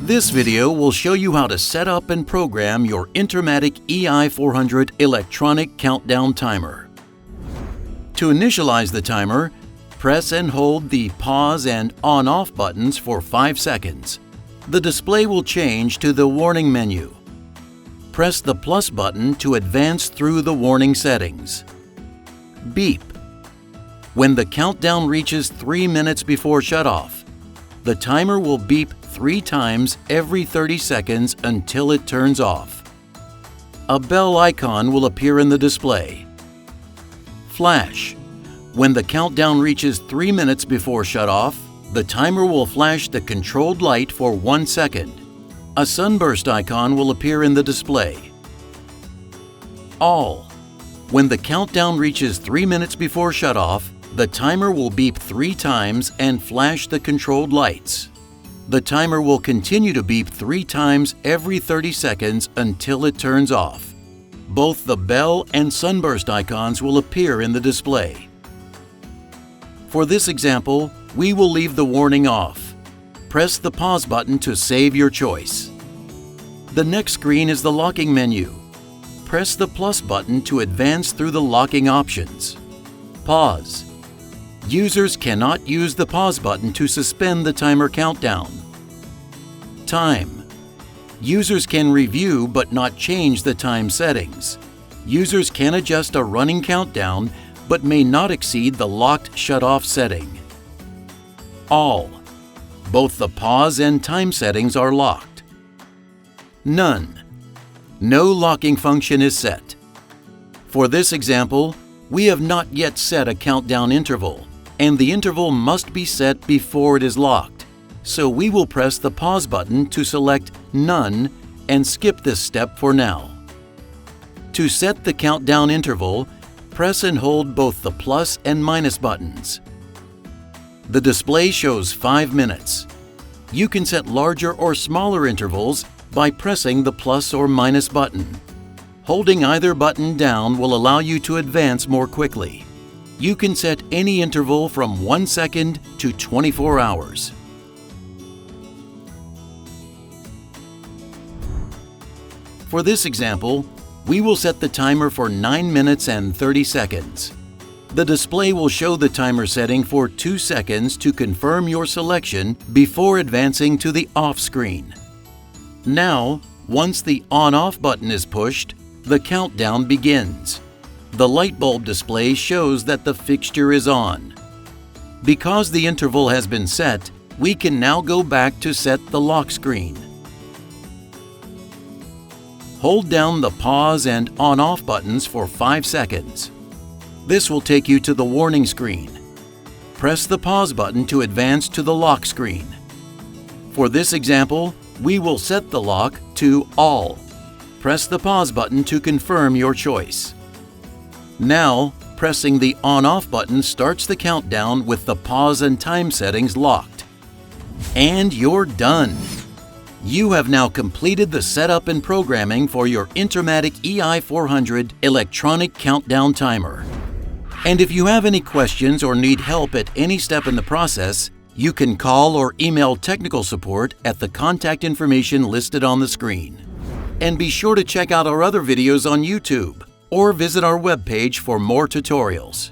This video will show you how to set up and program your Intermatic EI400 electronic countdown timer. To initialize the timer, press and hold the pause and on-off buttons for 5 seconds. The display will change to the warning menu. Press the plus button to advance through the warning settings. Beep. When the countdown reaches 3 minutes before shutoff, the timer will beep 3 times every 30 seconds until it turns off. A bell icon will appear in the display. Flash. When the countdown reaches 3 minutes before shutoff, the timer will flash the controlled light for 1 second. A sunburst icon will appear in the display. All. When the countdown reaches 3 minutes before shutoff, the timer will beep 3 times and flash the controlled lights. The timer will continue to beep 3 times every 30 seconds until it turns off. Both the bell and sunburst icons will appear in the display. For this example, we will leave the warning off. Press the pause button to save your choice. The next screen is the locking menu. Press the plus button to advance through the locking options. Pause. Users cannot use the pause button to suspend the timer countdown. Time. Users can review but not change the time settings. Users can adjust a running countdown but may not exceed the locked shutoff setting. All. Both the pause and time settings are locked. None. No locking function is set. For this example, we have not yet set a countdown interval, and the interval must be set before it is locked, so we will press the pause button to select None and skip this step for now. To set the countdown interval, press and hold both the plus and minus buttons. The display shows 5 minutes. You can set larger or smaller intervals by pressing the plus or minus button. Holding either button down will allow you to advance more quickly. You can set any interval from 1 second to 24 hours. For this example, we will set the timer for 9 minutes and 30 seconds. The display will show the timer setting for 2 seconds to confirm your selection before advancing to the off screen. Now, once the on-off button is pushed, the countdown begins. The light bulb display shows that the fixture is on. Because the interval has been set, we can now go back to set the lock screen. Hold down the pause and on-off buttons for 5 seconds. This will take you to the warning screen. Press the pause button to advance to the lock screen. For this example, we will set the lock to All. Press the pause button to confirm your choice. Now, pressing the on-off button starts the countdown with the pause and time settings locked. And you're done! You have now completed the setup and programming for your Intermatic EI400 electronic countdown timer. And if you have any questions or need help at any step in the process, you can call or email technical support at the contact information listed on the screen. And be sure to check out our other videos on YouTube or visit our webpage for more tutorials.